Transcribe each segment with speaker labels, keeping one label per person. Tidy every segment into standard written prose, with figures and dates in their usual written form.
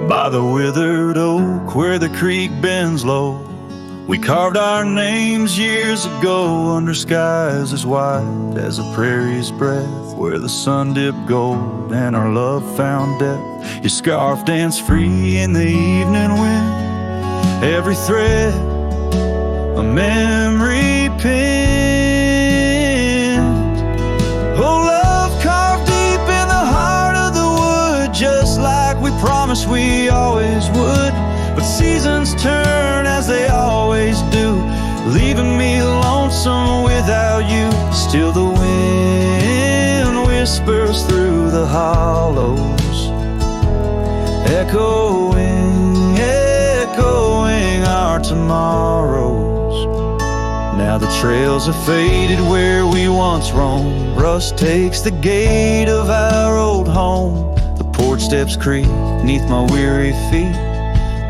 Speaker 1: By the withered oak where the creek bends low, we carved our names years ago under skies as wide as a prairie's breath, where the sun dipped gold and our love found depth. Your scarf danced free in the evening wind, every thread a memory pinned. Oh, love carved deep in the heart of the wood, just like we promised we always would. But seasons turn as they always do, leaving me lonesome without you. Still the wind whispers through the hollows, echoing, echoing our tomorrows. Now the trails have faded where we once roamed, rust takes the gate of our old home. The porch steps creak neath my weary feet,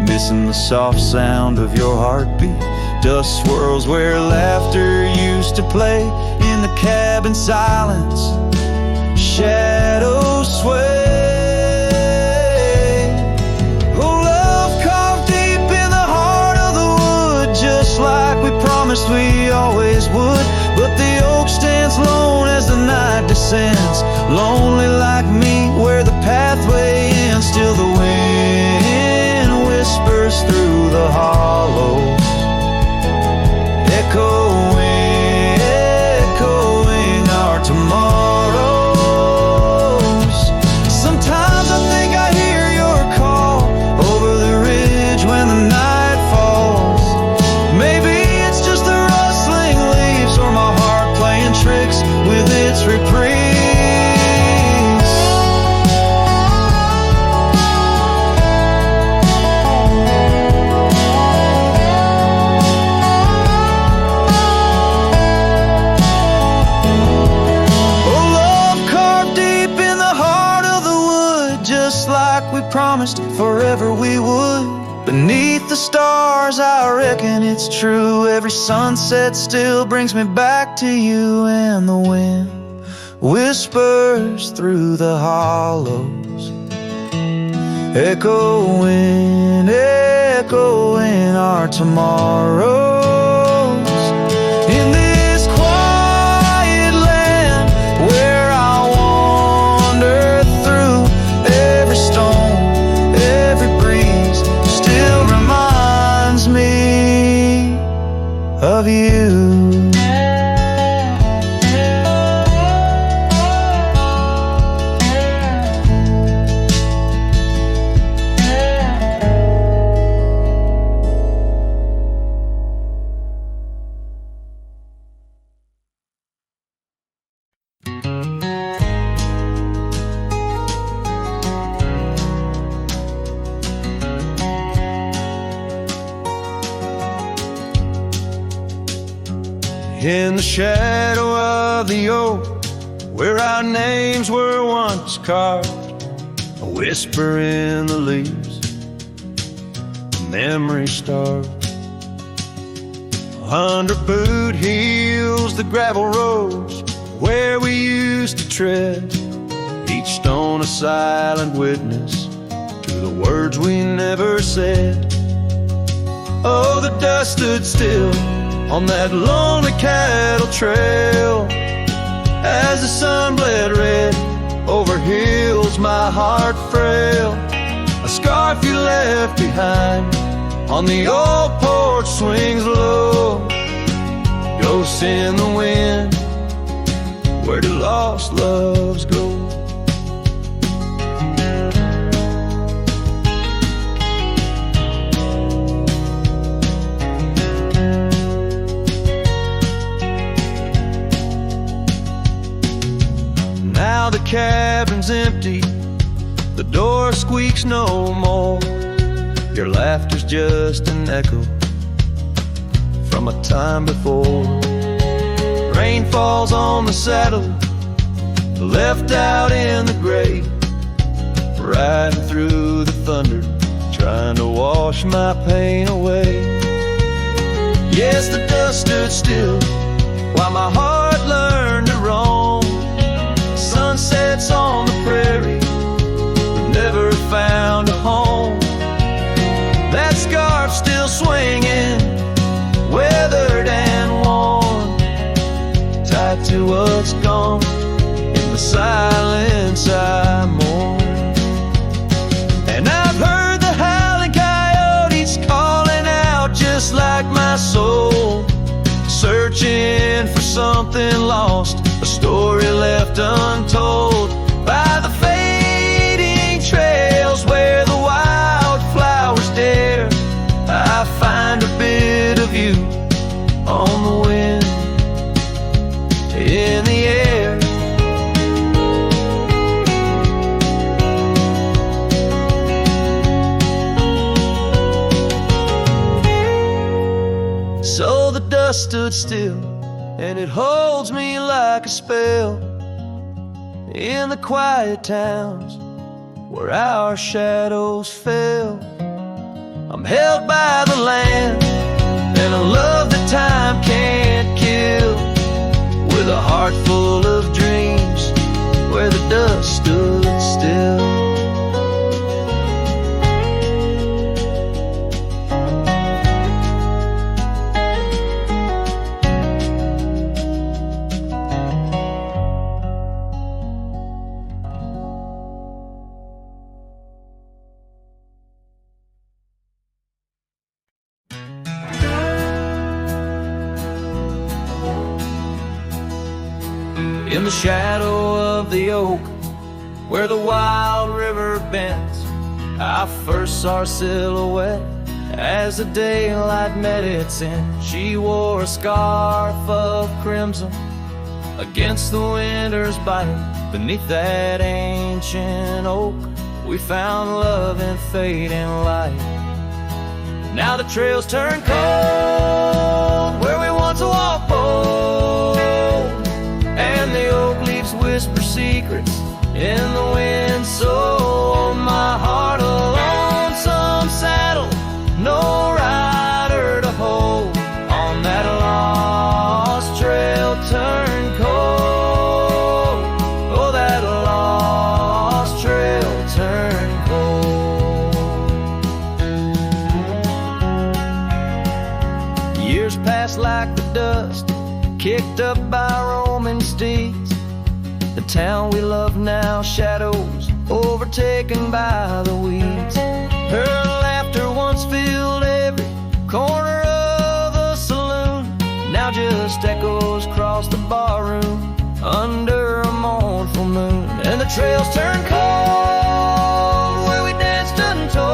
Speaker 1: missing the soft sound of your heartbeat. Dust swirls where laughter used to play, in the cabin silence shadows sway. Oh, love carved deep in the heart of the wood, just like we promised we always would. But the oak stands lone as the night descends, lonely like me where the pathway ends. Still the wind whispers through the hollows, echoing, echoing our tomorrows. Sometimes I think I hear your call over the ridge when the night falls. Maybe it's just the rustling leaves or my heart playing tricks with its reprise. Promised forever we would. Beneath the stars I reckon it's true, every sunset still brings me back to you. And the wind whispers through the hollows, echoing, echoing our tomorrows. In this quiet land where I wander through, every stone, every breeze still reminds me of you. In the shadow of the oak, where our names were once carved, a whisper in the leaves, a memory starved. Under boot heels, the gravel roads where we used to tread, each stone a silent witness to the words we never said. Oh, the dust stood still on that lonely cattle trail as the sun bled red over hills my heart frail. A scarf you left behind on the old porch swings low, ghosts in the wind, where do lost loves go? Now the cabin's empty, the door squeaks no more. Your laughter's just an echo from a time before. Rain falls on the saddle, left out in the gray, riding through the thunder, trying to wash my pain away. Yes, the dust stood still while my heart learned to roam. Sunsets on the prairie but never found a home. That scarf still swinging, weathered and worn, tied to what's gone. In the silence I mourn. And I've heard the howling coyotes calling out just like my soul, searching for something lost, a story left untold by the fading trails where the wildflowers dare. I find a bit of you on the wind, in the air. So the dust stood still, and it holds me like a spell in the quiet towns where our shadows fell. I'm held by the land and a love that time can't kill, with a heart full of dreams where the dust stood still. In the shadow of the oak, where the wild river bends, I first saw her silhouette as the daylight met its end. She wore a scarf of crimson against the winter's bite. Beneath that ancient oak, we found love in fading light. Now the trails turn cold where we once walked bold, and the oak leaves whisper secrets in the wind. So my heart a lonesome saddle, no rider to hold, on that lost trail turn cold. Oh, that lost trail turn cold. Years pass like the dust kicked up by roaming steeds. The town we love now shadows, overtaken by the weeds. Her laughter once filled every corner of the saloon, now just echoes across the barroom under a mournful moon. And the trails turn cold where we danced untold,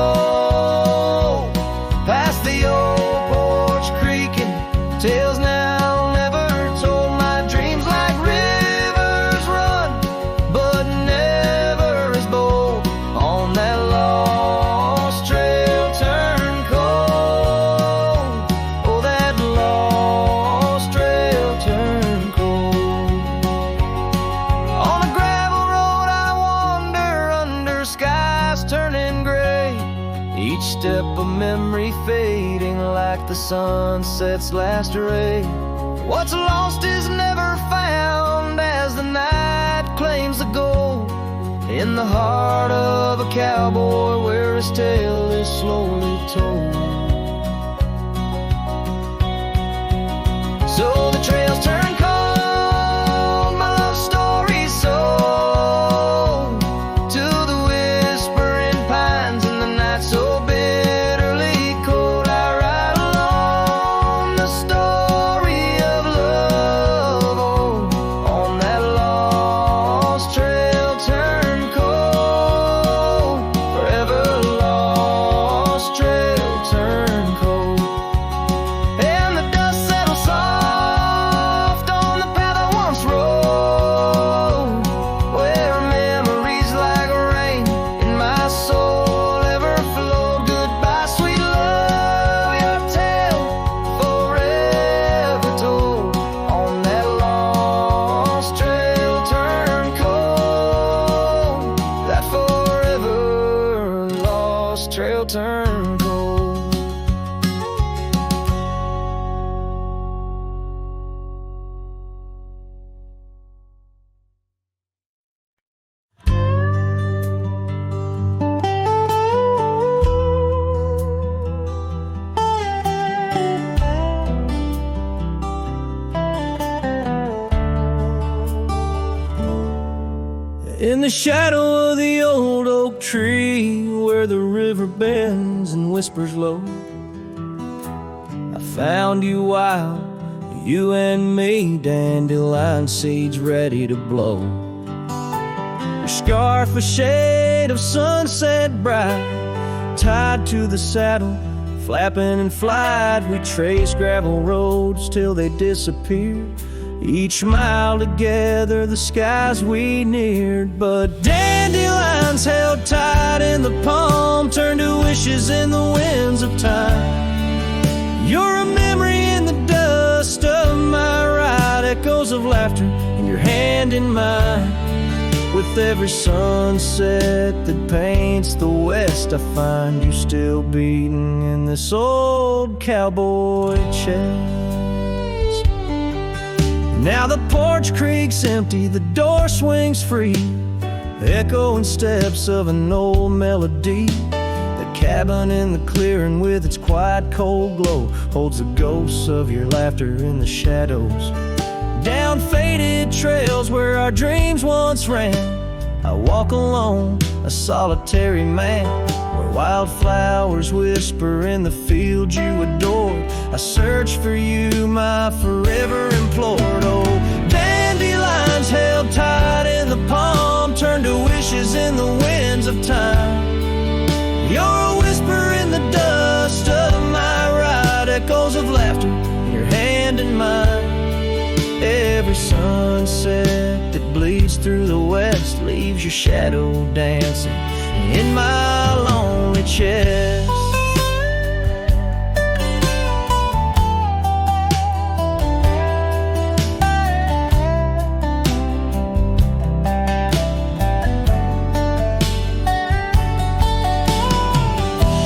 Speaker 1: past the old porch creaking, tales now never told. My dreams like rivers run, but never as bold, on that lost trail turn cold. Oh, that lost trail turn cold. On a gravel road I wander under skies turning gray, each step a memory fading like the sunset's last ray. What's lost is never found as the night claims the gold, in the heart of a cowboy where his tale is slowly told. So the trails turn cold, my love story's sold to the whispering pines in the night so bitterly cold. I ride along the story of love, oh, on that lost trail turn cold, forever lost trail turn In the shadow of the old oak tree, where the river bends and whispers low, I found you wild, you and me, dandelion seeds ready to blow. Your scarf a shade of sunset bright, tied to the saddle, flapping in flight. We traced gravel roads till they disappeared. Each mile together the skies we neared. But dandelions held tight in the palm turned to wishes in the winds of time. You're a memory in the dust of my ride, echoes of laughter in your hand in mine. With every sunset that paints the west, I find you still beating in this old cowboy chest. Now the porch creaks empty, the door swings free, the echoing steps of an old melody. The cabin in the clearing with its quiet cold glow holds the ghosts of your laughter in the shadows. Down faded trails where our dreams once ran, I walk alone, a solitary man, where wildflowers whisper in the fields you adored. I search for you, my forever implored. Oh, dandelions held tight in the palm turned to wishes in the winds of time. You're a whisper in the dust of my ride, echoes of laughter in your hand in mine. Every sunset that bleeds through the west leaves your shadow dancing in my lonely chest.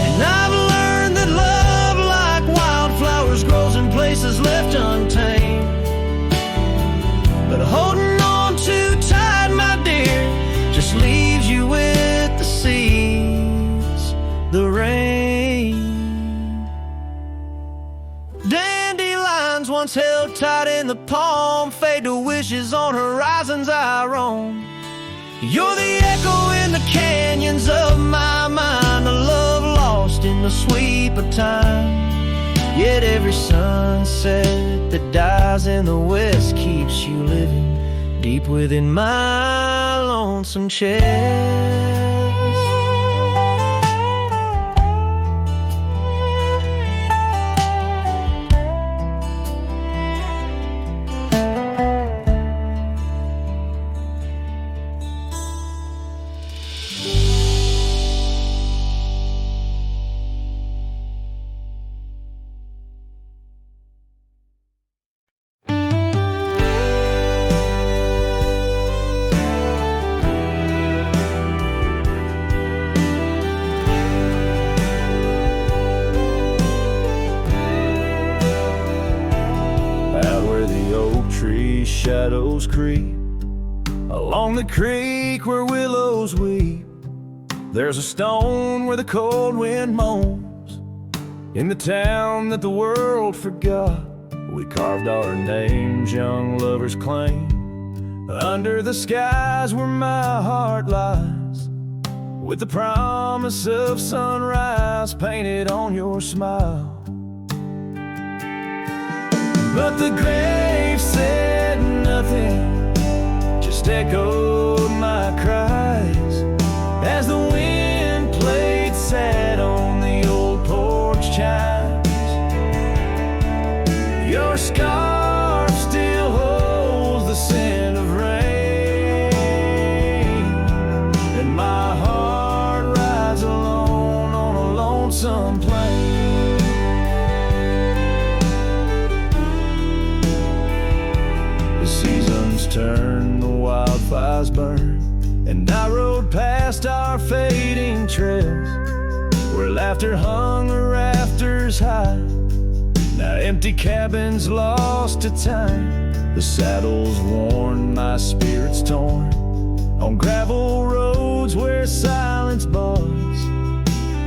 Speaker 1: And I've learned that love, like wildflowers, grows in places left untamed. But holding on too tight, my dear, just leaves you with the seeds, the rain. Dandelions once held tight in the palm fade to wishes on horizons I roam. You're the echo in the canyons of my mind, a love lost in the sweep of time. Yet every sunset that dies in the west keeps you living deep within my lonesome chest. Shadows creep along the creek where willows weep. There's a stone where the cold wind moans. In the town that the world forgot, we carved our names, young lovers claim. Under the skies where my heart lies, with the promise of sunrise painted on your smile. But the grave said nothing, just echoed my cries as the wind played sad on the old porch chimes. Your scarf still holds the scent of rain, and my heart rides alone on a lonesome plain. Turn, the wildfires burn, and I rode past our fading trails where laughter hung the rafters high. Now empty cabins lost to time, the saddle's worn, my spirit's torn, on gravel roads where silence buds,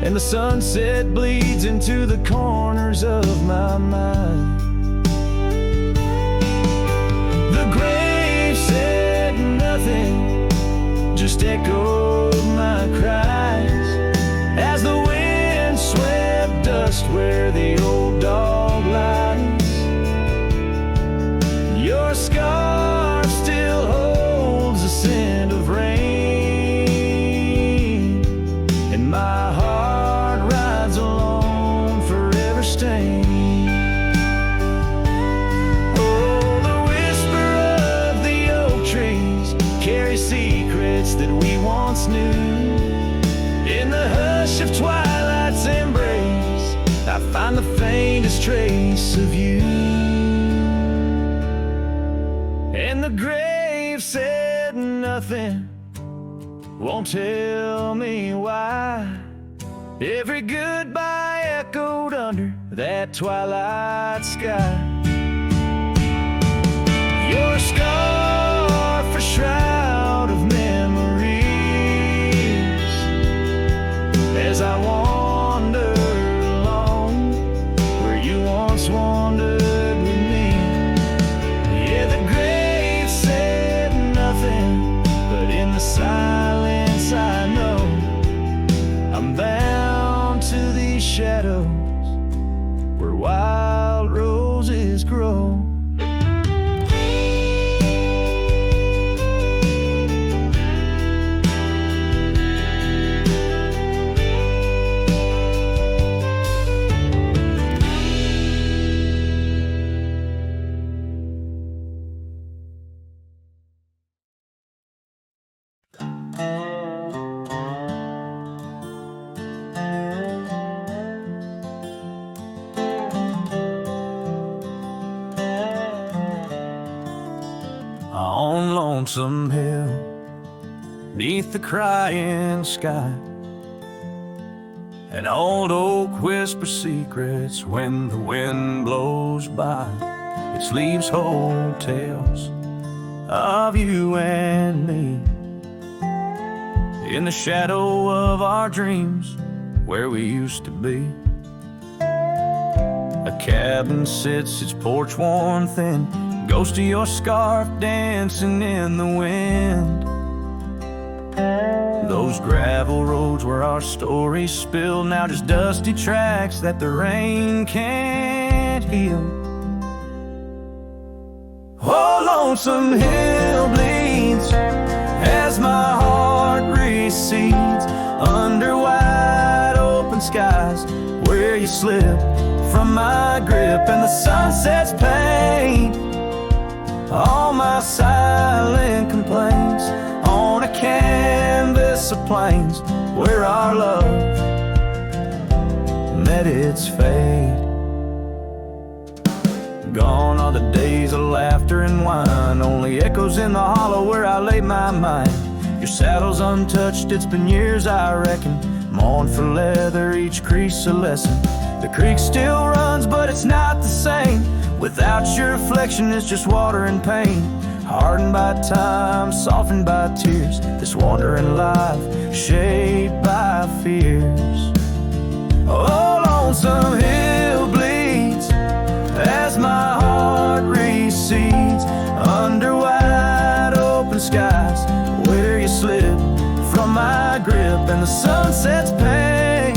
Speaker 1: and the sunset bleeds into the corners of my mind. The grave said nothing, just just echoed my cries as the wind swept dust where the old dog lies. Your scarf still holds the scent of rain, and my heart rides alone, forever stained. Secrets that we once knew. In the hush of twilight's embrace, I find the faintest trace of you. And the grave said nothing, won't tell me why. Every goodbye echoed under that twilight sky. Your scarf, a shroud of memories, as I wander along where you once wandered with me. Yeah, the grave said nothing, but in the silence I know I'm bound to these shadows where wild roses grow. On Lonesome Hill, neath the crying sky, an old oak whispers secrets when the wind blows by. Its leaves hold tales of you and me, in the shadow of our dreams where we used to be. A cabin sits, its porch worn thin, ghost of your scarf dancing in the wind. Those gravel roads where our stories spilled, now just dusty tracks that the rain can't heal. Oh, Lonesome Hill bleeds as my heart recedes under wide open skies where you slip from my grip, and the sunset's pain all my silent complaints on a canvas of plains where our love met its fate. Gone are the days of laughter and wine, only echoes in the hollow where I lay my mind. Your saddle's untouched, it's been years I reckon, mourn for leather, each crease a lesson. The creek still runs, but it's not the same without your reflection. It's just water and pain, hardened by time, softened by tears, this wandering life shaped by fears. Oh, Lonesome Hill bleeds as my heart recedes under wide open skies where you slip from my grip, and the sunset's pain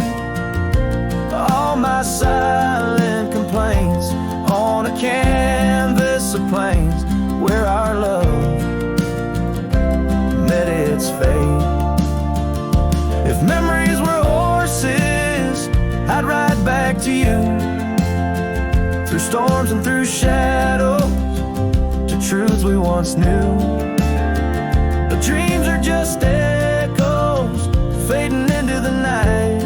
Speaker 1: all my silent complaints on a canvas of plains where our love met its fate. If memories were horses, I'd ride back to you, through storms and through shadows, to truths we once knew. But dreams are just echoes fading into the night,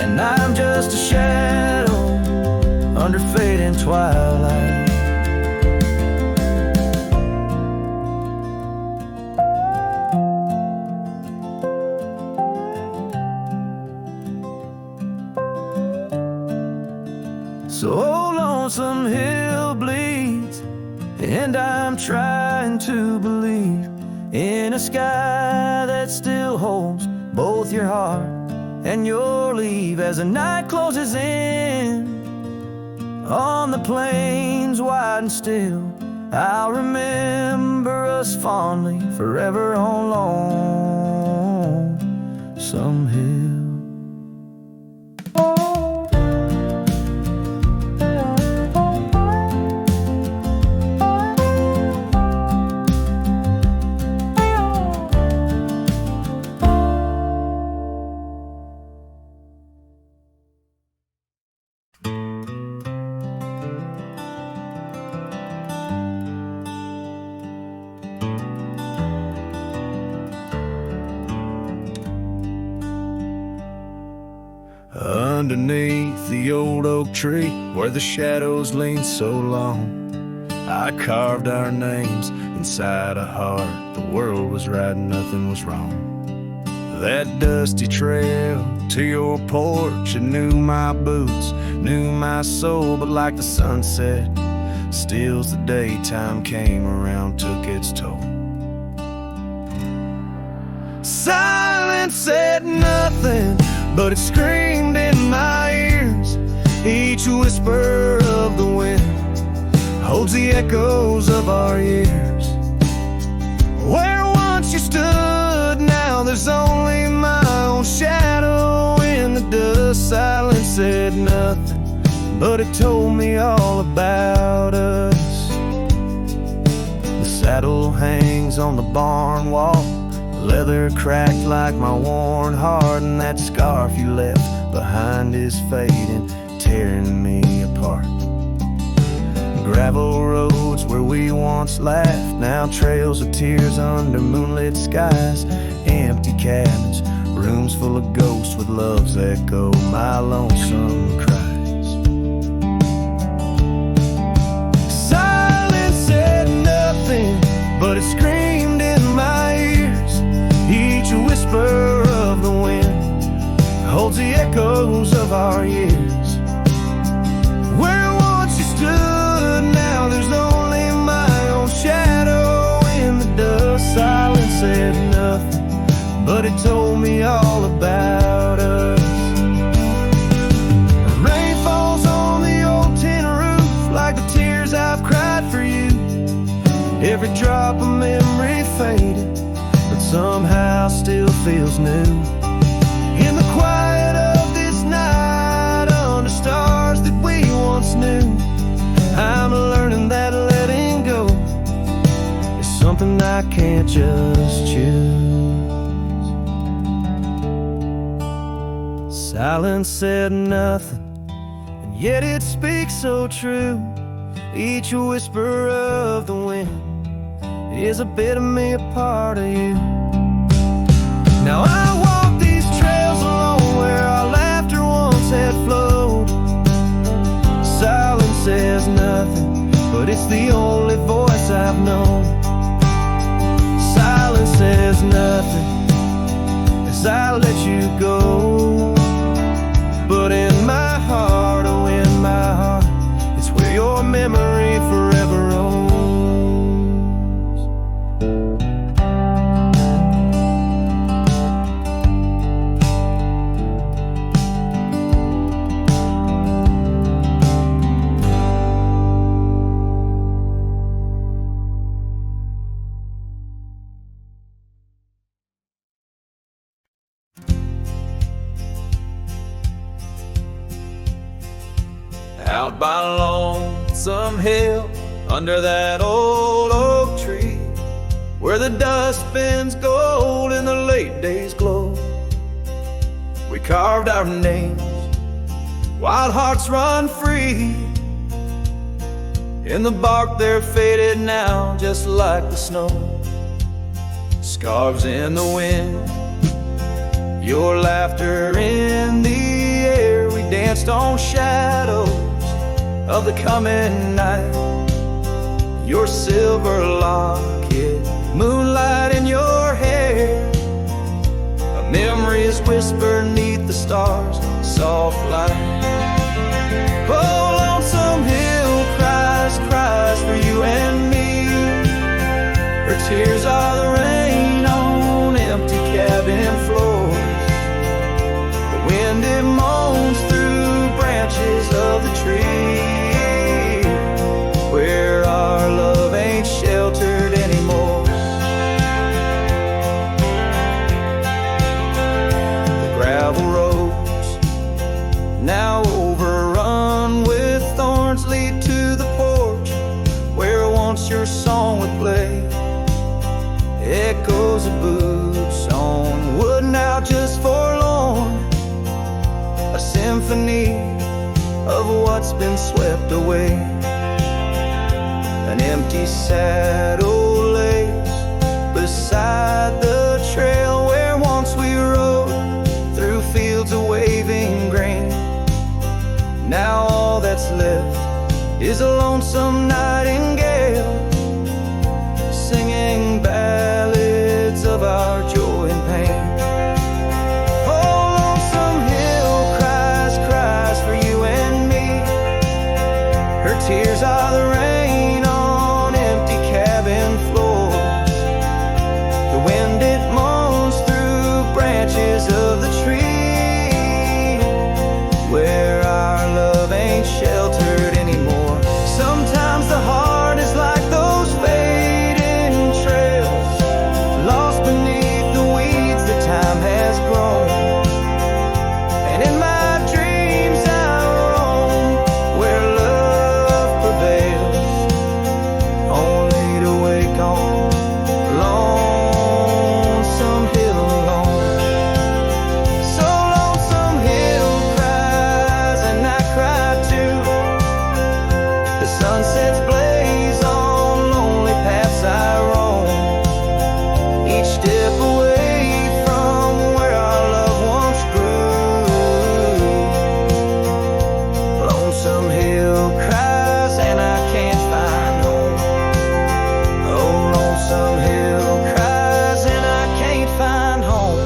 Speaker 1: and I'm just a shadow under fading twilight. So Lonesome Hill bleeds, and I'm trying to believe in a sky that still holds both your heart and your leave. As the night closes in on the plains wide and still, I'll remember us fondly forever on Lonesome Hill. Underneath the old oak tree where the shadows lean so long, I carved our names inside a heart. The world was right, nothing was wrong. That dusty trail to your porch, it knew my boots, knew my soul. But like the sunset steals the day, time came around, took its toll. Silence said nothing, but it screamed in my ears. Each whisper of the wind holds the echoes of our years. Where once you stood, now there's only my own shadow in the dust. Silence said nothing, but it told me all about us. The saddle hangs on the barn wall, leather cracked like my worn heart, and that scarf you left behind is fading, tearing me apart. Gravel roads where we once laughed, now trails of tears under moonlit skies. Empty cabins, rooms full of ghosts with love's echo, my lonesome cries. Silence said nothing, but it screamed in my ears. Each whisper of the wind holds the echoes of our years. Where once you stood, now there's only my own shadow in the dust. Silence said nothing, but it told me all about us. Rain falls on the old tin roof like the tears I've cried for you. Every drop of memory faded, but somehow still feels new. In the quiet of this night, under stars that we once knew, I'm learning that letting go is something I can't just choose. Silence said nothing, and yet it speaks so true. Each whisper of the wind is a bit of me, a part of you. Now I walk these trails alone where our laughter once had flowed. Silence says nothing, but it's the only voice I've known. Silence says nothing as I let you go. But in my heart, oh in my heart, it's where your memory forever owns. Out by Lonesome Hill, under that old oak tree, where the dust bends gold in the late day's glow, we carved our names, wild hearts run free. In the bark they're faded now, just like the snow. Scarves in the wind, your laughter in the air. We danced on shadows of the coming night. Your silver locket, moonlight in your hair. A memory's whisper neath the stars, soft light. Oh, Lonesome Hill cries, cries for you and me. Her tears are the rain on empty cabin floors. The wind, it moans through branches of the tree, where our love ain't what's been swept away. An empty saddle lays beside the trail where once we rode through fields of waving grain. Now all that's left is a lonesome nightingale singing ballads of our joy and pain. Oh, lonesome hill cries, cries for you and me. Her tears are the rain on empty cabin floors. The wind, it moans through branches of the tree where our love ain't sheltered anymore. Sometimes the heart is like those fading trails, lost beneath the weeds that time has grown. And in my dreams I roam where love prevails, only to wake on lonesome hill alone. So lonesome hill cries and I cry too. The sunsets blaze on lonely paths I roam, each step away from where our love once grew. Lonesome hill cries and I can't find home. Oh, lonesome hill cries and I can't find home.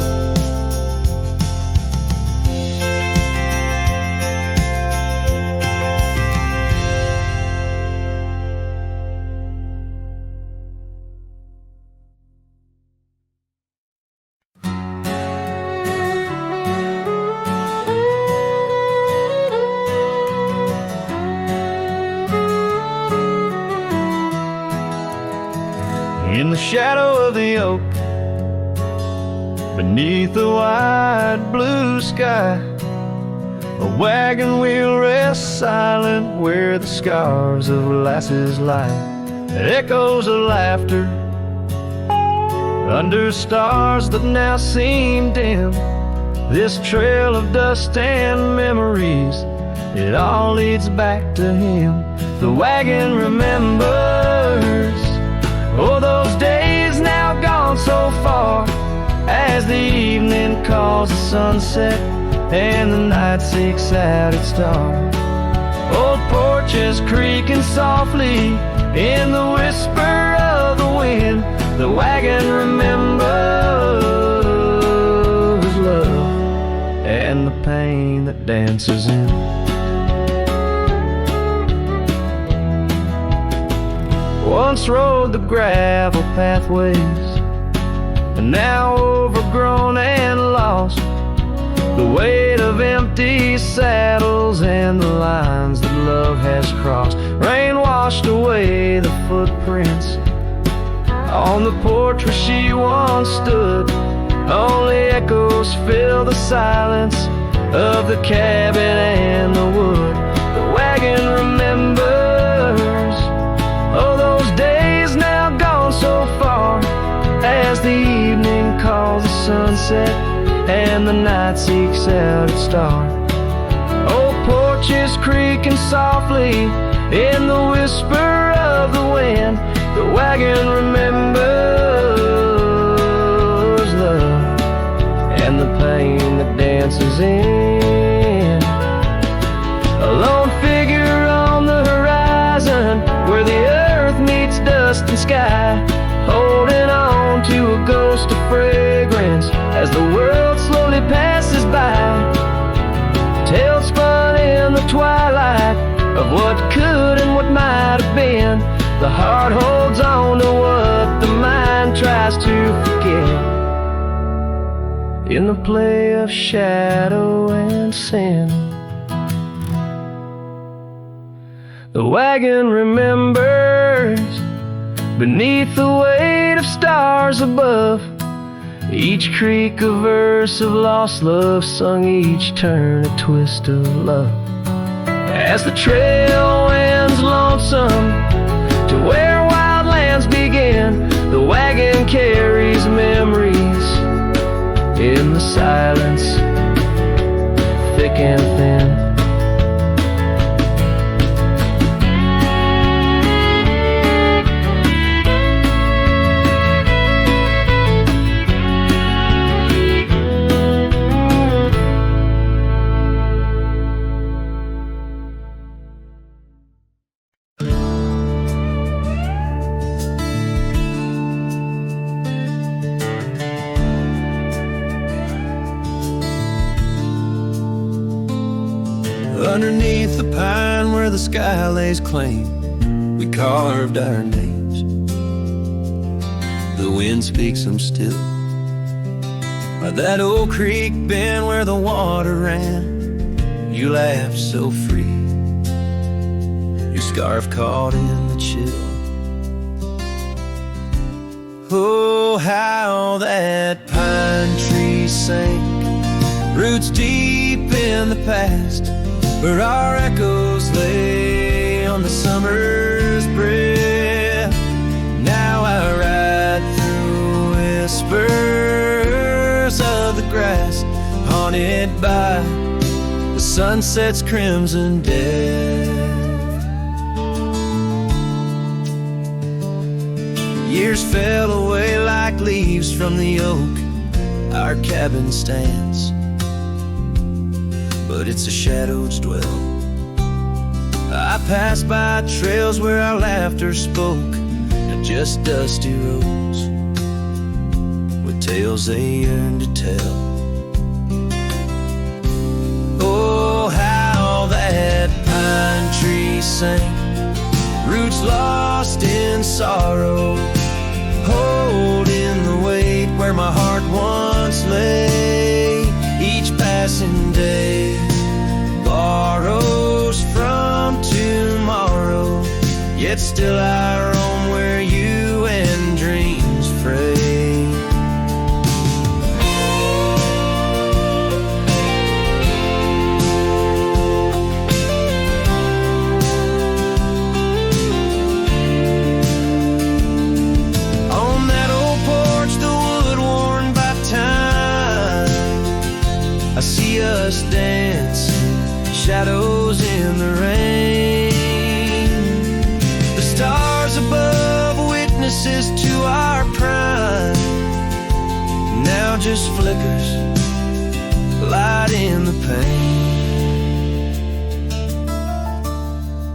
Speaker 1: In the shadow of the oak, beneath the wide blue sky, a wagon wheel rests silent where the scars of lasses lie. Echoes of laughter under stars that now seem dim. This trail of dust and memories, it all leads back to him. The wagon remembers, oh, those days now gone so far, as the evening calls the sunset and the night seeks out its star. Old porches creaking softly in the whisper of the wind. The wagon remembers love and the pain that dances in. Once rode the gravel pathways, and now overgrown and lost. The weight of empty saddles and the lines that love has crossed. Rain washed away the footprints on the porch where she once stood. Only echoes fill the silence of the cabin and the wood. The wagon remembers, oh, those days now gone so far, as the evening calls the sunset and the night seeks out its star. Old porches creaking softly in the whisper of the wind. The wagon remembers love and the pain that dances in. A lone figure on the horizon where the earth meets dust and sky, holding on to a ghost of fragrance as the world slowly passes by. Tales spun in the twilight of what could and what might have been. The heart holds on to what the mind tries to forget. In the play of shadow and sin, the wagon remembers, beneath the weight of stars above, each creak a verse of lost love sung, each turn a twist of love. As the trail ends lonesome to where wild lands begin, the wagon carries memories in the silence, thick and thin. the pine where the sky lays claim, we carved our names. The wind speaks them still. By that old creek bend where the water ran, you laughed so free, your scarf caught in the chill. Oh, how that pine tree sank, roots deep in the past, where our echoes lay on the summer's breath. Now I ride through whispers of the grass, haunted by the sunset's crimson death. Years fell away like leaves from the oak our cabin stands, but it's a shadow's dwell. I pass by trails where our laughter spoke, not just dusty roads with tales they yearn to tell. Oh, how that pine tree sank, roots lost in sorrow, holding the weight where my heart once lay. Each passing day borrows from tomorrow, yet still I roam where you and dreams fray. On that old porch, the wood worn by time, I see us dancing, shadows in the rain. The stars above, witnesses to our prime, now just flickers, light in the pain.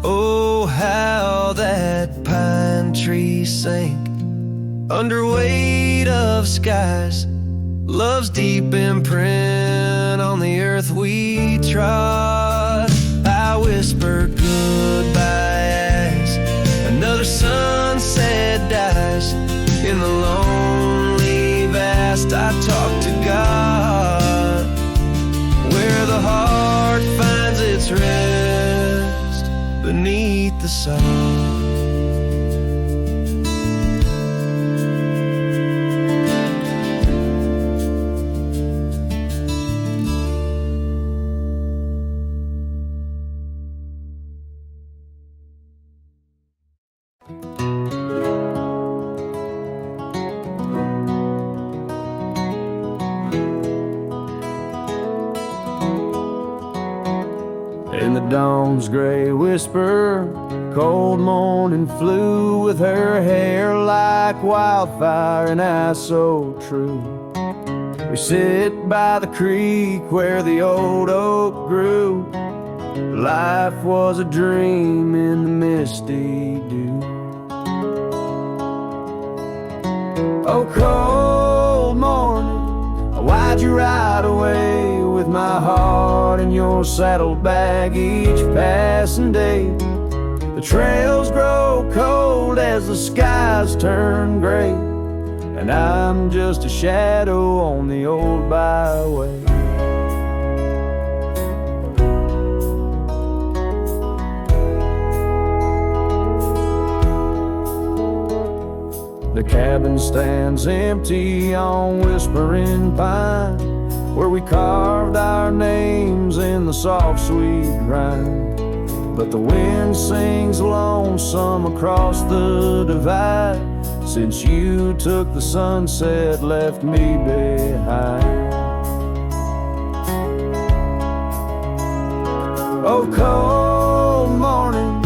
Speaker 1: Oh, how that pine tree sank under weight of skies, love's deep imprint on the earth we trod. I whisper goodbye as another sunset dies. In the lonely vast I talk to God, where the heart finds its rest beneath the sun. In the dawn's gray whisper, cold morning flew with her hair like wildfire and eyes so true. We sit by the creek where the old oak grew. Life was a dream in the misty dew. Oh, cold morning, why'd you ride away with my heart in your saddlebag each passing day? The trails grow cold as the skies turn gray, and I'm just a shadow on the old byway. The cabin stands empty on Whispering Pine, where we carved our names in the soft sweet rhyme. But the wind sings lonesome across the divide, since you took the sunset, left me behind. Oh, cold morning,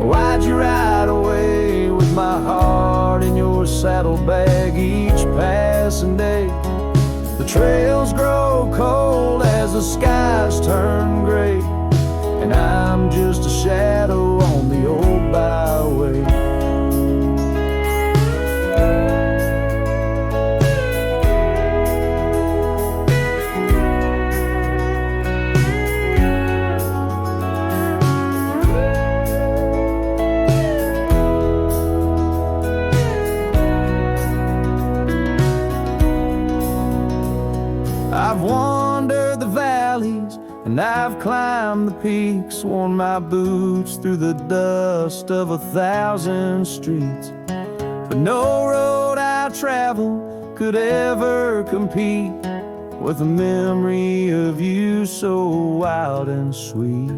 Speaker 1: why'd you ride away with my heart in your saddlebag each passing day? The trails grow cold as the skies turn gray, and I'm just a shadow on the old byway. worn my boots through the dust of 1,000 streets. But no road I travel could ever compete with the memory of you so wild and sweet.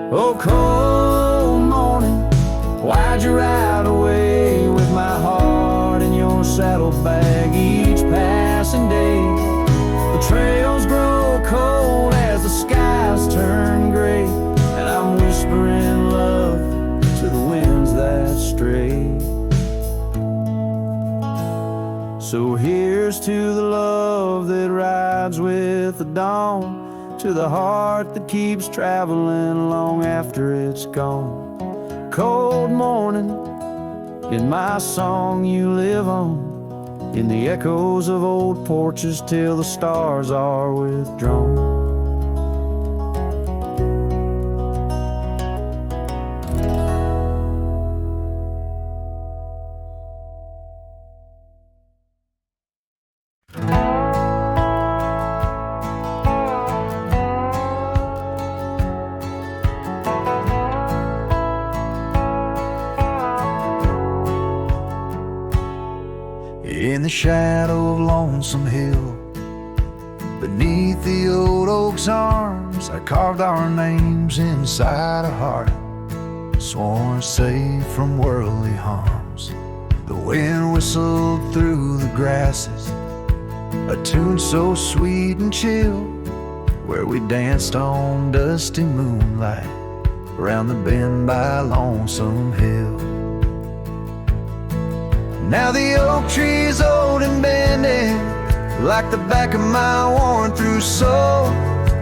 Speaker 1: Oh, cold morning, why'd you ride away with my heart in your saddlebag each passing day? The trails grow cold as the skies turn gray, and I'm whispering love to the winds that stray. So here's to the love that rides with the dawn, to the heart that keeps traveling long after it's gone. Cold morning, in my song you live on, in the echoes of old porches till the stars are withdrawn. In the shadow of Lonesome Hill, beneath the old oak's arms, I carved our names inside a heart, sworn safe from worldly harms. The wind whistled through the grasses, a tune so sweet and chill, where we danced on dusty moonlight around the bend by Lonesome Hill. Now the oak tree's old and bending, like the back of my worn-through soul,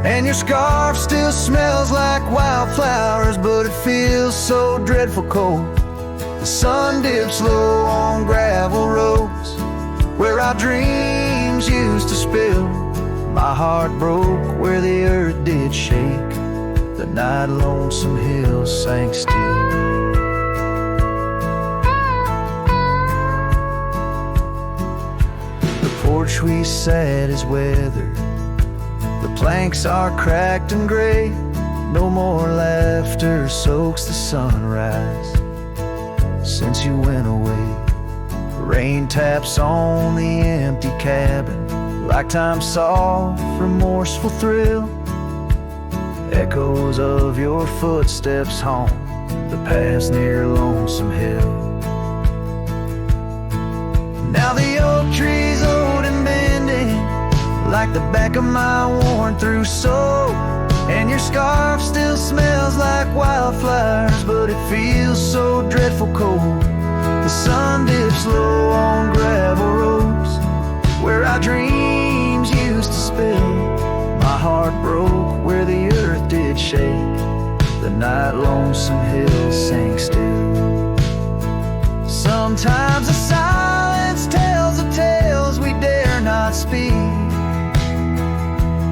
Speaker 1: and your scarf still smells like wildflowers, but it feels so dreadful cold. The sun dips low on gravel roads where our dreams used to spill. My heart broke where the earth did shake, the night Lonesome Hill sank still. The porch we sat is weathered, the planks are cracked and gray. No more laughter soaks the sunrise since you went away. Rain taps on the empty cabin like time's soft, remorseful thrill. Echoes of your footsteps haunt the paths near Lonesome Hill. Now the oak tree's old and bending, like the back of my worn-through soul, and your scarf still smells like wildflowers, but it feels so dreadful cold. The sun dips low on gravel roads where our dreams used to spill. My heart broke where the earth did shake, the night Lonesome Hill sank still. Sometimes the silence tells the tales we dare not speak,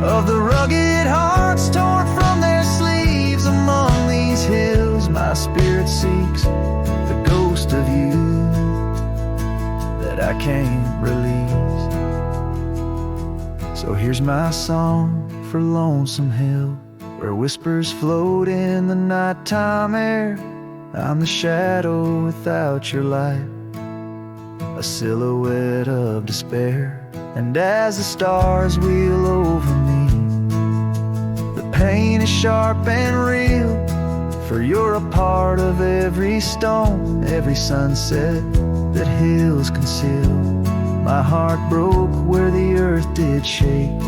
Speaker 1: of the rugged hearts torn from their sleeves. Among these hills my spirit seeks the ghost of you that I can't release. So here's my song for Lonesome Hill, where whispers float in the nighttime air. I'm the shadow without your light, a silhouette of despair. And as the stars wheel over me, the pain is sharp and real, for you're a part of every stone, every sunset that hills conceal. My heart broke where the earth did shake,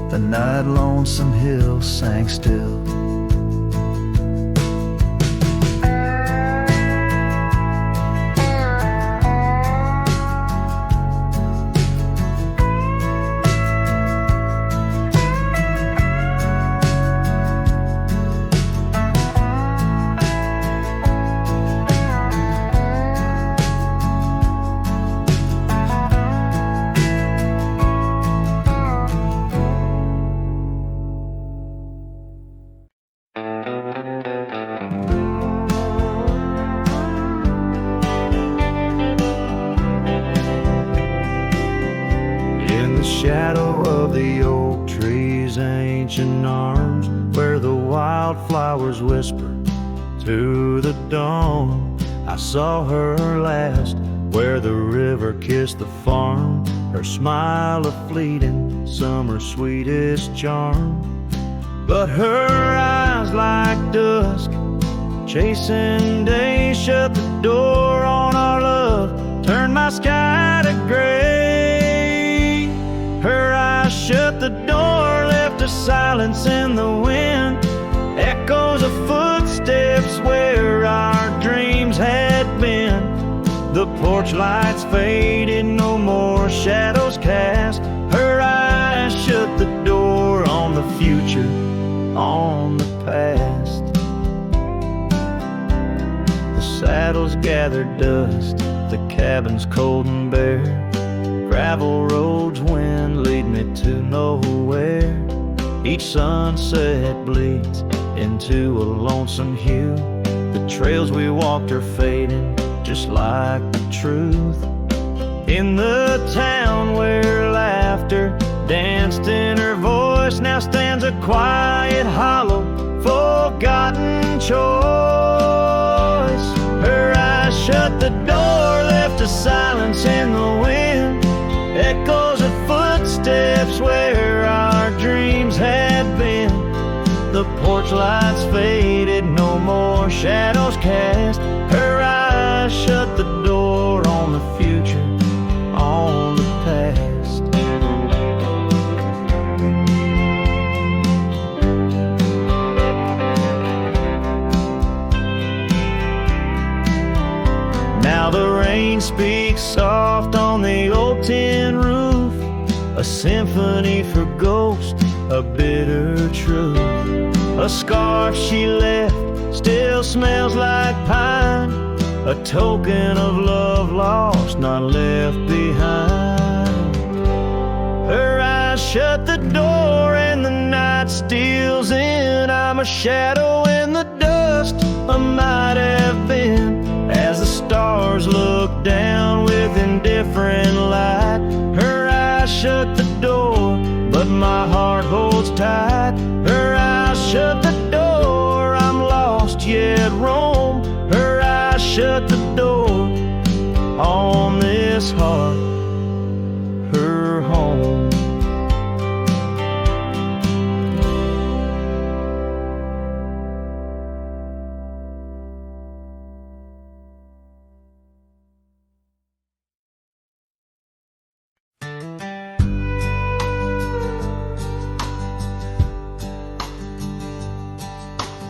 Speaker 1: the night Lonesome Hill sank still. wildflowers whisper to the dawn. I saw her last where the river kissed the farm, her smile a fleeting summer's sweetest charm. But her eyes like dusk chasing day shut the door on our love, turned my sky to gray. Her eyes shut the door, left a silence in the wind, echoes of footsteps where our dreams had been. The porch lights faded, no more shadows cast. Her eyes shut the door on the future, on the past. The saddles gathered dust, the cabin's cold and bare. Gravel roads, wind lead me to nowhere. Each sunset bleeds into a lonesome hue. The trails we walked are fading, just like the truth. In the town where laughter danced in her voice, now stands a quiet, hollow, forgotten choice. Her eyes shut the door, left a silence in the wind, echoes of footsteps where our dreams had been. The porch lights faded, no more shadows cast. Her eyes shut the door on the future, on the past. Now the rain speaks soft on the old tin roof, a symphony for ghosts, a bitter truth. A scarf she left still smells like pine, a token of love lost, not left behind. Her eyes shut the door and the night steals in. I'm a shadow in the dust, I might have been. As the stars look down with indifferent light, her eyes shut the door, but my heart holds tight. Her eyes shut the door, I'm lost yet roam. Her eyes shut the door on this heart, her home.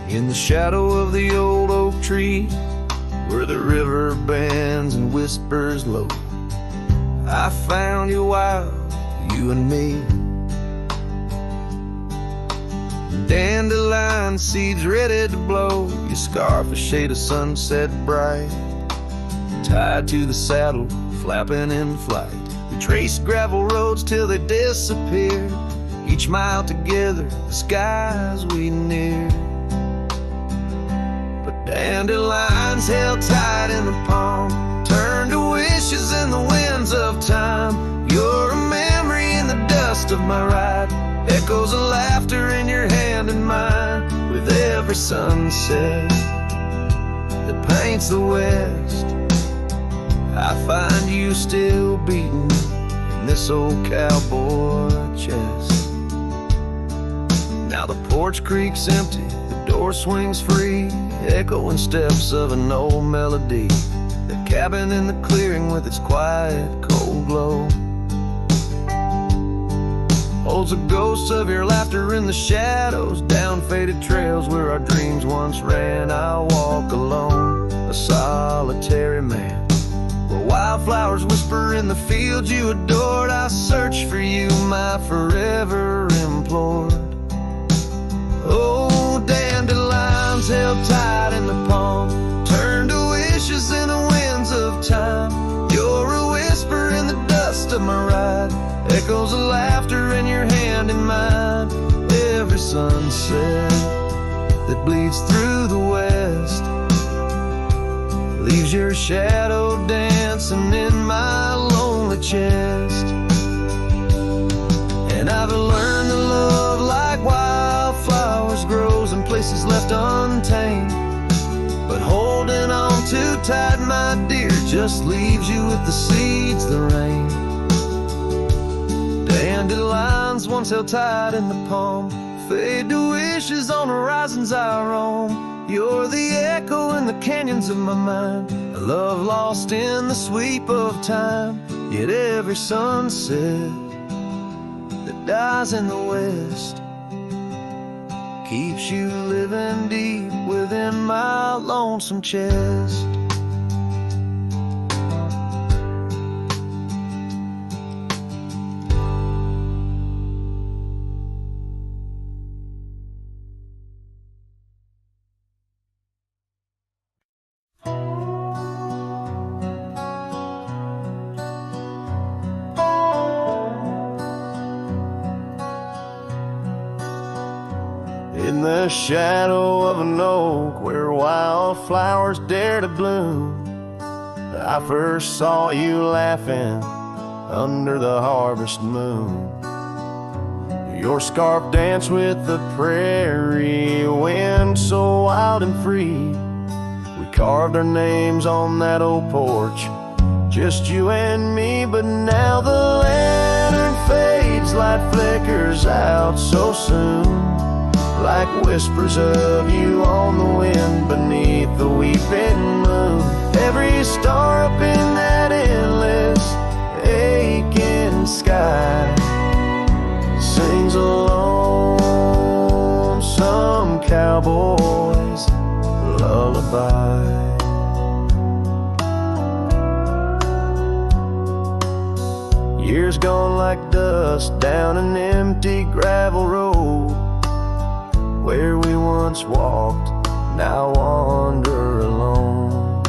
Speaker 1: In the shadow of the old oak tree, where the river bends and whispers low, I found you wild, you and me. Dandelion seeds ready to blow, your scarf a shade of sunset bright, tied to the saddle, flapping in flight. We traced gravel roads till they disappeared, each mile together, the skies we neared. Dandelions held tight in the palm, turned to wishes in the winds of time. You're a memory in the dust of my ride, echoes of laughter in your hand and mine. With every sunset that paints the west, I find you still beating in this old cowboy chest. Now the porch creak's empty, the door swings free, echoing steps of an old melody. The cabin in the clearing with its quiet, cold glow holds the ghosts of your laughter in the shadows, down faded trails where our dreams once ran. I'll walk alone, a solitary man, where wildflowers whisper in the fields you adored. I search for you, my forever implored. Oh, dandelions held tight in the palm, turned to wishes in the winds of time. You're a whisper in the dust of my ride, echoes of laughter in your hand and mine. Every sunset that bleeds through the west leaves your shadow dancing in my lonely chest. And I've learned to love like wildflowers grows and places left untamed. But holding on too tight, my dear, just leaves you with the seeds that rain. Dandelions once held tight in the palm fade to wishes on horizons I roam. You're the echo in the canyons of my mind, a love lost in the sweep of time. Yet every sunset that dies in the west keeps you living deep within my lonesome chest. In the shadow of an oak where wildflowers dare to bloom, I first saw you laughing under the harvest moon. Your scarf danced with the prairie wind so wild and free. We carved our names on that old porch, just you and me. But now the lantern fades, light flickers out so soon, like whispers of you on the wind beneath the weeping moon. Every star up in that endless aching sky sings a lonesome cowboy's lullaby. Years gone like dust down an empty gravel road, where we once walked, now wander alone.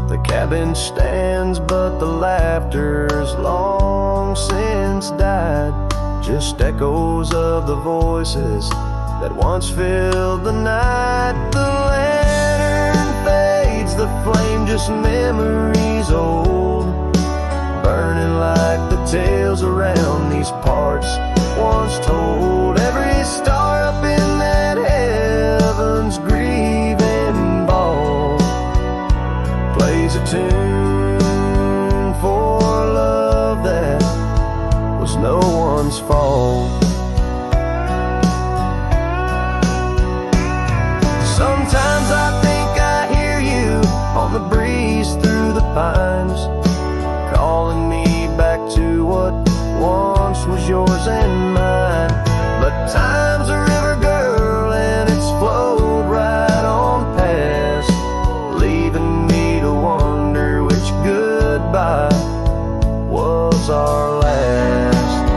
Speaker 1: The cabin stands, but the laughter's long since died, just echoes of the voices that once filled the night. The lantern fades, the flame just memories old, burning like the tales around these parts once told. Every star up in that heaven's grieving ball plays a tune for love that was no one's fault. Sometimes I think I hear you on the breeze through the pines, calling me back to what once was yours and mine. But time's a river, girl, and it's flowed right on past, leaving me to wonder which goodbye was our last.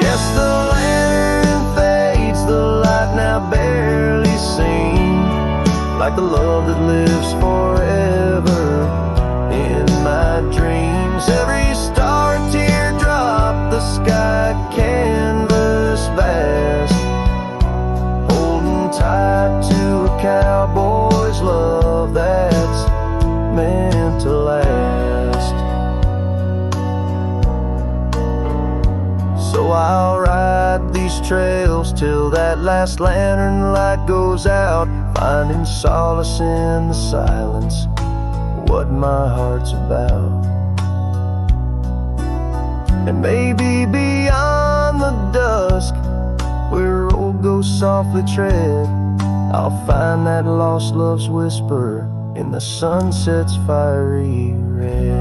Speaker 1: Yes, the lantern fades, the light now barely seen, like the love that lives forever in my dreams. Every star a teardrop, the sky canvas vast, holding tight to a cowboy's love that's meant to last. So I'll ride these trails till that last lantern light goes out, finding solace in the silence, what my heart's about. And maybe beyond the dusk, where road goes softly tread, I'll find that lost love's whisper in the sunset's fiery red.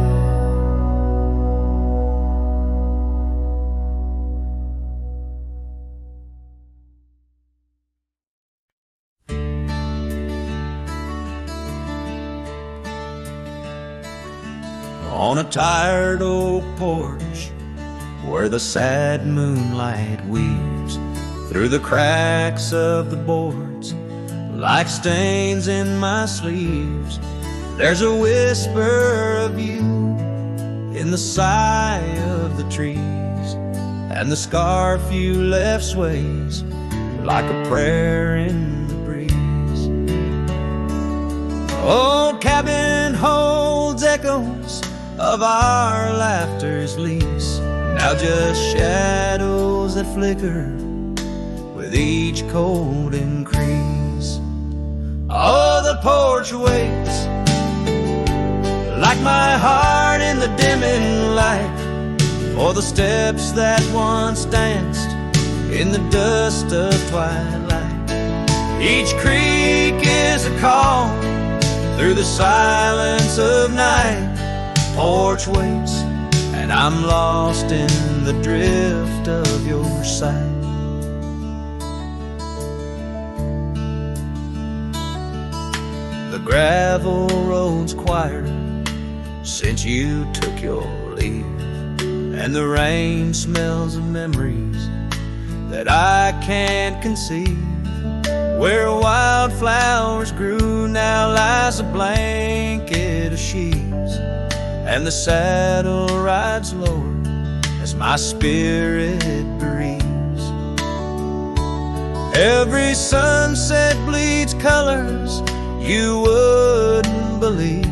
Speaker 1: On a tired oak porch, where the sad moonlight weaves through the cracks of the boards like stains in my sleeves, there's a whisper of you in the sigh of the trees, and the scarf you left sways like a prayer in the breeze. Old cabin holds echoes of our laughter's lease, now just shadows that flicker with each cold increase. porch waits, like my heart in the dimming light, for the steps that once danced in the dust of twilight. Each creak is a call through the silence of night. Porch waits, and I'm lost in the drift of your sight. The gravel road's quieter since you took your leave, and the rain smells of memories that I can't conceive. Where wildflowers grew now lies a blanket of sheaves, and the saddle rides lower as my spirit bereaves. Every sunset bleeds colors you wouldn't believe,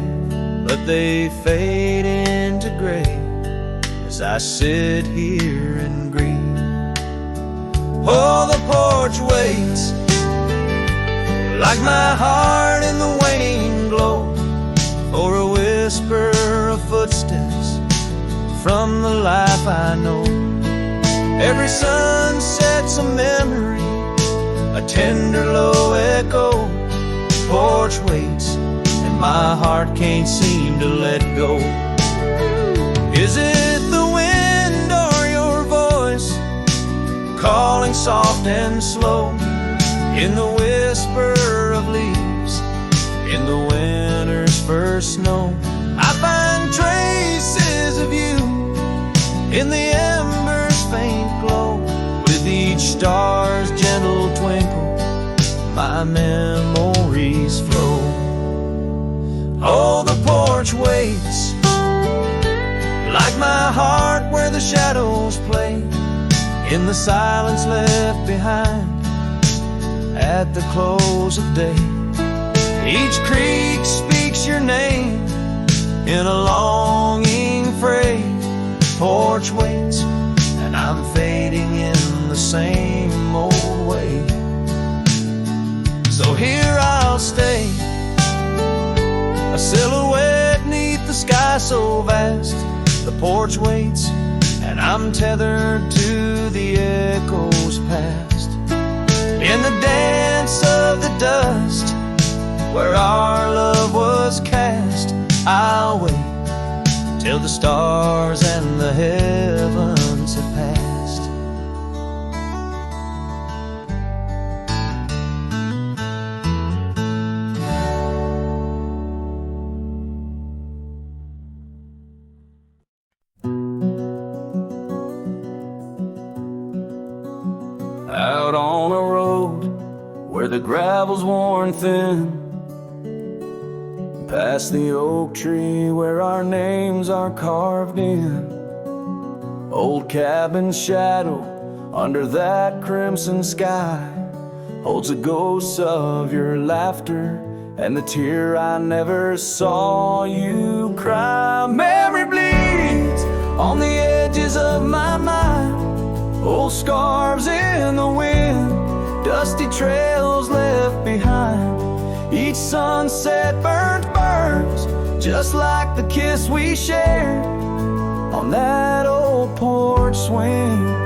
Speaker 1: but they fade into gray as I sit here and grieve. Oh, the porch waits, like my heart in the waning glow, for a whisper of footsteps from the life I know. Every sunset's a memory, a tender low echo. Porch waits, and my heart can't seem to let go. Is it the wind or your voice calling soft and slow in the whisper of leaves in the winter's first snow? I find traces of you in the embers' faint glow. With each star's gentle twinkle, my memories flow. Oh, the porch waits, like my heart where the shadows play in the silence left behind at the close of day. Each creek speaks your name in a longing freight. Porch waits, and I'm fading in the same old way. So here I'll stay, a silhouette neath the sky so vast. The porch waits, and I'm tethered to the echoes past. In the dance of the dust where our love was cast, I'll wait till the stars and the heavens have passed. Out on a road where the gravel's worn thin, past the oak tree where our names are carved in. Old cabin shadow under that crimson sky holds a ghost of your laughter and the tear I never saw you cry. Memory bleeds on the edges of my mind, old scarves in the wind, dusty trails left behind. Each sunset burns just like the kiss we shared on that old porch swing.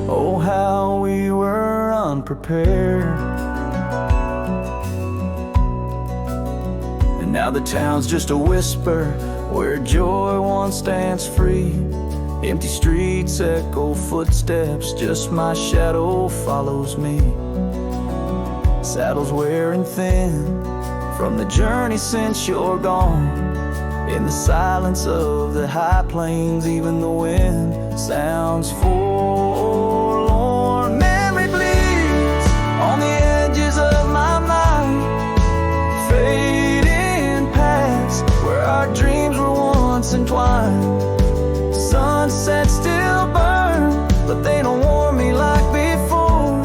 Speaker 1: Oh, how we were unprepared. And now the town's just a whisper where joy once danced free. Empty streets echo footsteps, just my shadow follows me. Saddles wearing thin from the journey since you're gone. In the silence of the high plains, even the wind sounds forlorn. Memory bleeds on the edges of my mind, fading past where our dreams were once entwined. Sunsets still burn, but they don't warm me like before.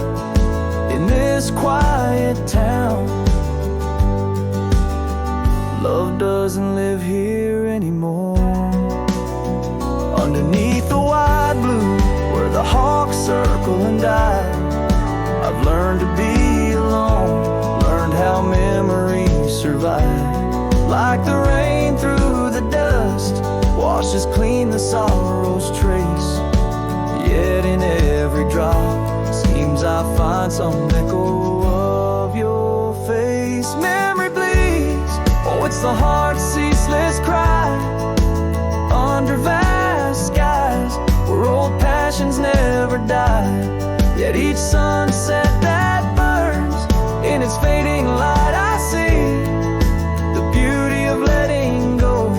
Speaker 1: In this quiet town, love doesn't live here anymore. Underneath the wide blue, where the hawks circle and die, I've learned to be alone, learned how many provide. Like the rain through the dust, washes clean the sorrow's trace. Yet in every drop seems I find some echo of your face. Memory bleeds, oh it's the heart's ceaseless cry. Under vast skies where old passions never die. Yet each sunset that burns, in its fading light I see the beauty of letting go.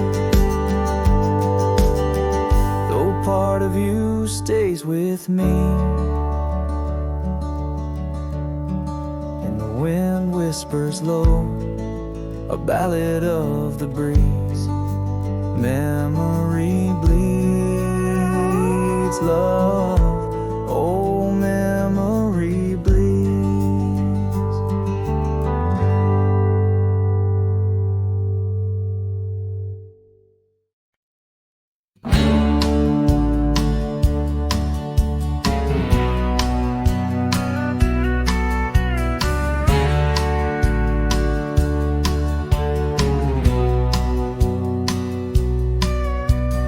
Speaker 1: Though part of you stays with me. And the wind whispers low, a ballad of the breeze. Memory bleeds love, oh memory bleeds.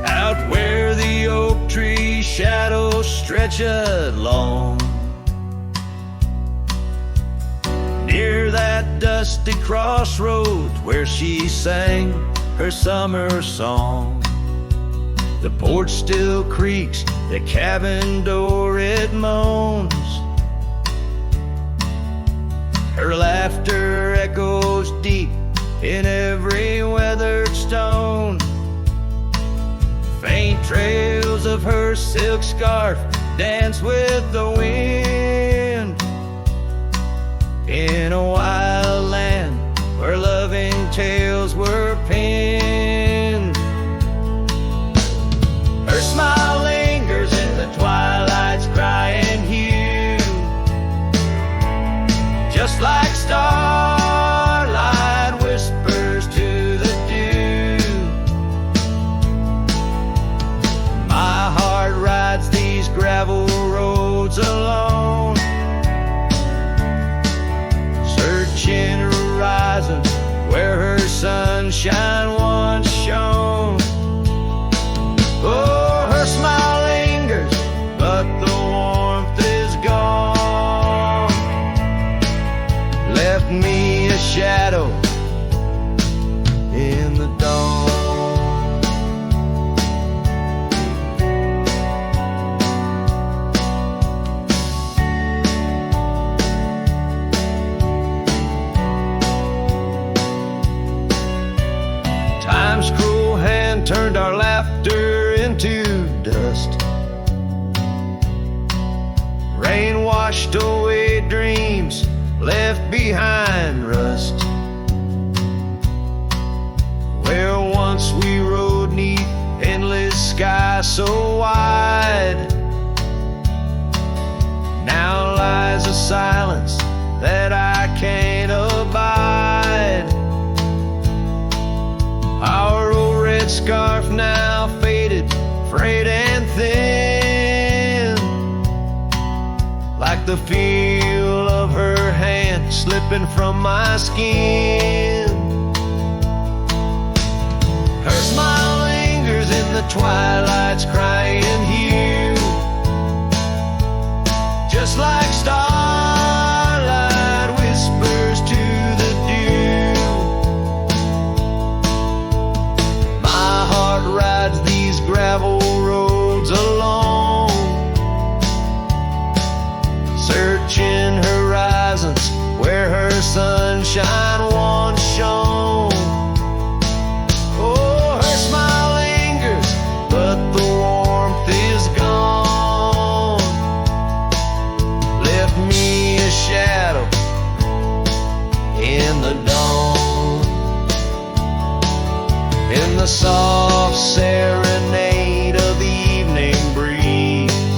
Speaker 1: Out where the oak tree shadows stretch along, near that dusty crossroads where she sang her summer song. The porch still creaks, the cabin door it moans. Her laughter echoes deep in every weathered stone. Faint trails of her silk scarf dance with the wind in a wild land where loving tales were penned. Her smile lingers in the twilight's crying hue, just like starlight whispers to the dew. My heart rides these gravel roads alone, searching horizons where her sunshine once shone. Oh, her smile lingers, but the warmth is gone. Left me a shadow in the dawn. Time's cruel hand turned our laughter into dust. Rain washed away dreams, left behind rust. Where once we rode 'neath endless sky so wide, now lies a silence that I can't abide. Our old red scarf now faded, frayed and thin, like the feel of her hand slipping from my skin. Her smile lingers in the twilight's crying hue, just like starlight whispers to the dew. My heart rides these gravel roads alone, searching horizons where her sunshine once shone. Oh, her smile lingers, but the warmth is gone. Left me a shadow in the dawn. In the soft serenade of the evening breeze,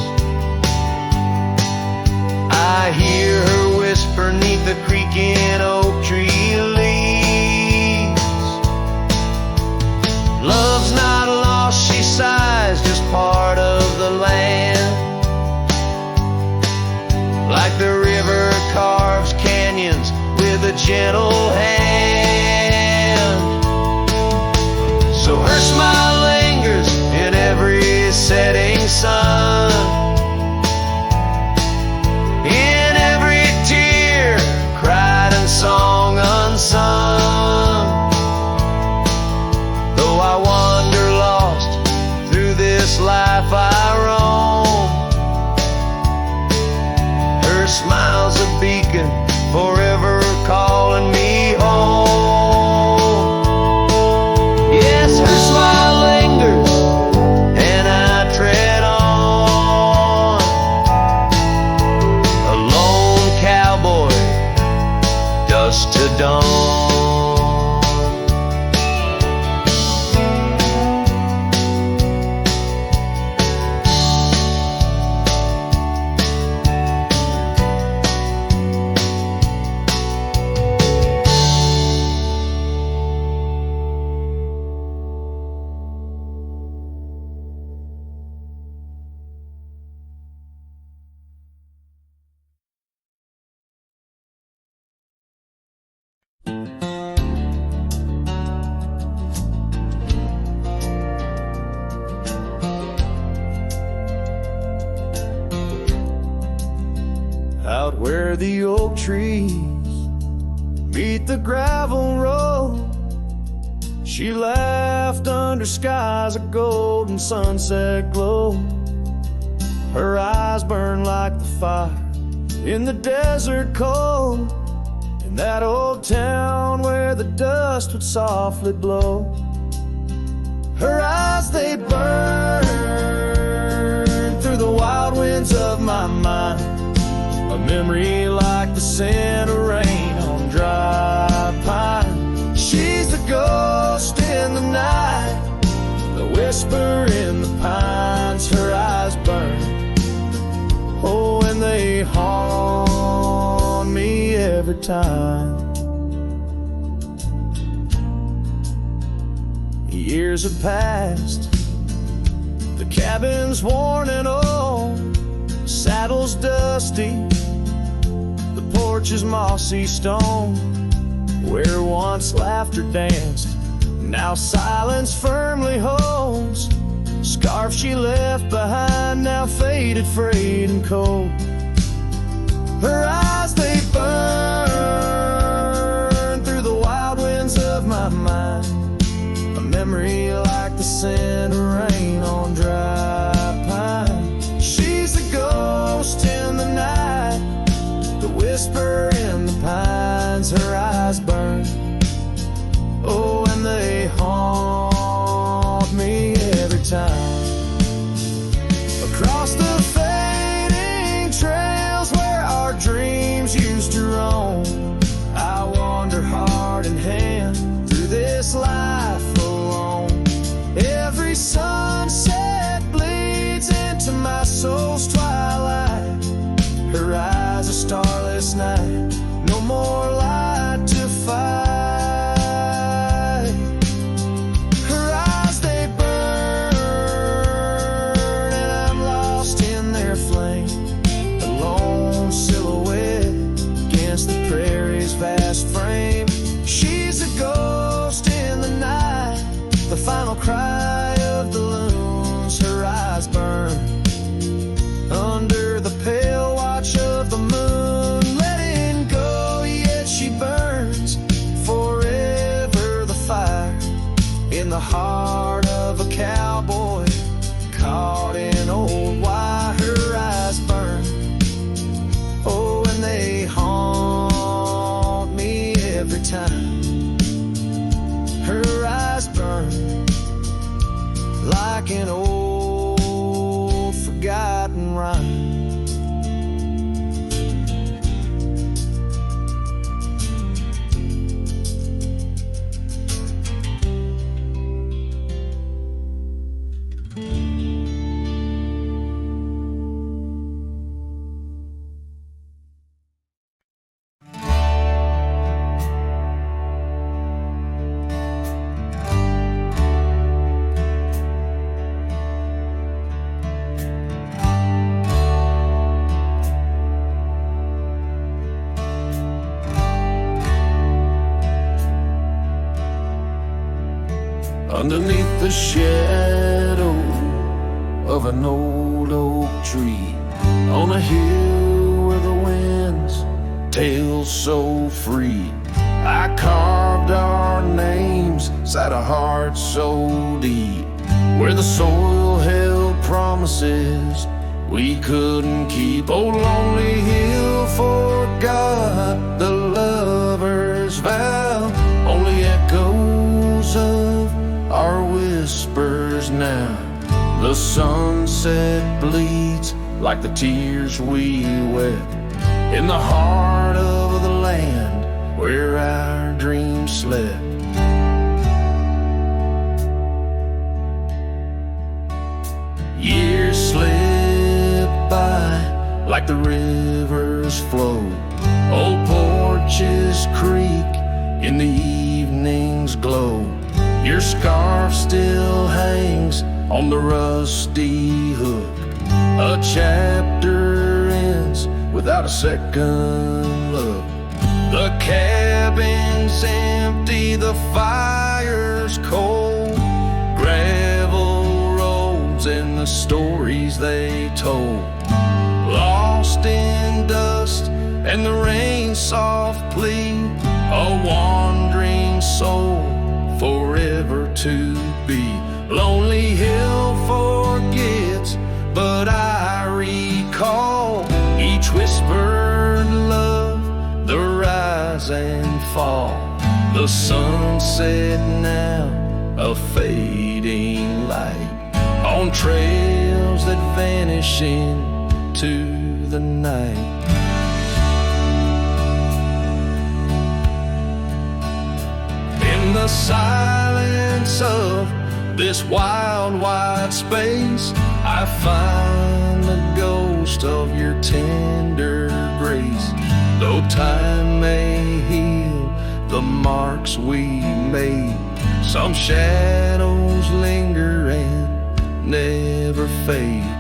Speaker 1: I hear her whisper 'neath the creaking oak tree leaves. Love's not lost, she sighs, just part of the land. Like the river carves canyons with a gentle hand. forever calling me home. Yes, her smile lingers and I tread on. A lone cowboy, dusk to dawn. Out where the oak trees meet the gravel road, she laughed under skies of golden sunset glow. Her eyes burned like the fire in the desert cold, in that old town where the dust would softly blow. Her eyes, they burn through the wild winds of my mind, a memory like the scent of rain on dry pine. She's the ghost in the night, the whisper in the pines. Her eyes burn, oh, and they haunt me every time. Years have passed, the cabin's worn and old, saddle's dusty, the porch is mossy stone. Where once laughter danced, now silence firmly holds. Scarf she left behind, now faded, frayed and cold. Her eyes, they burn through the wild winds of my mind, a memory like the scent of rain on dry pine. She's the ghost in the night, the whisper in the pines. Her eyes burn, oh, and they haunt me every time. Across the fading trails where our dreams used to roam, I wander heart in hand through this life alone. Every sunset bleeds into my soul's twilight. Her eyes, a starless night, no more light to fight. Her eyes, they burn, and I'm lost in their flame, a lone silhouette against the prairie's vast frame. She's a ghost in the night, the final cry of the loons. Her eyes burn under the pale watch of the moon, letting go, yet she burns forever. The fire in the heart of a cowboy caught in old wire. Her eyes burn, oh, and they haunt me every time. Her eyes burn like an old forgotten rhyme. Underneath the shadow of an old oak tree, on a hill where the winds tail so free, I carved our names inside a heart so deep, where the soil held promises we couldn't keep. Oh, lonely hill, forgot the sunset bleeds like the tears we wept in the heart of the land where our dreams slept. Years slip by like the rivers flow. Old porches creak in the evening's glow. Your scarf still hangs on the rusty hook. A chapter ends without a second look. The cabin's empty, the fire's cold. Gravel roads and the stories they told. Lost in dust and the rain's soft plea. A wandering soul forever to be. Lonely Hill forgets, but I recall each whispered love, the rise and fall. The sunset now, a fading light on trails that vanish into the night. In the silence of this wild, wide space, I find the ghost of your tender grace. Though time may heal the marks we made, some shadows linger and never fade.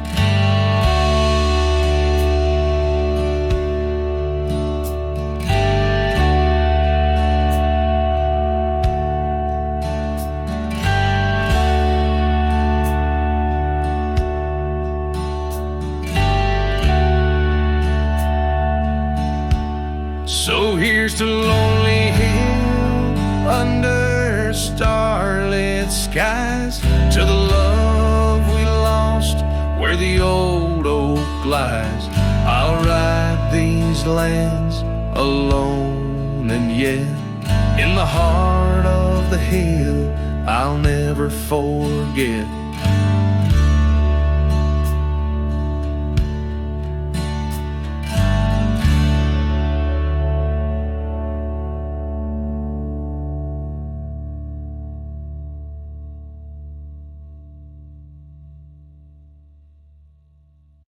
Speaker 1: So here's to Lonely Hill under starlit skies, to the love we lost where the old oak lies. I'll ride these lands alone, and yet in the heart of the hill I'll never forget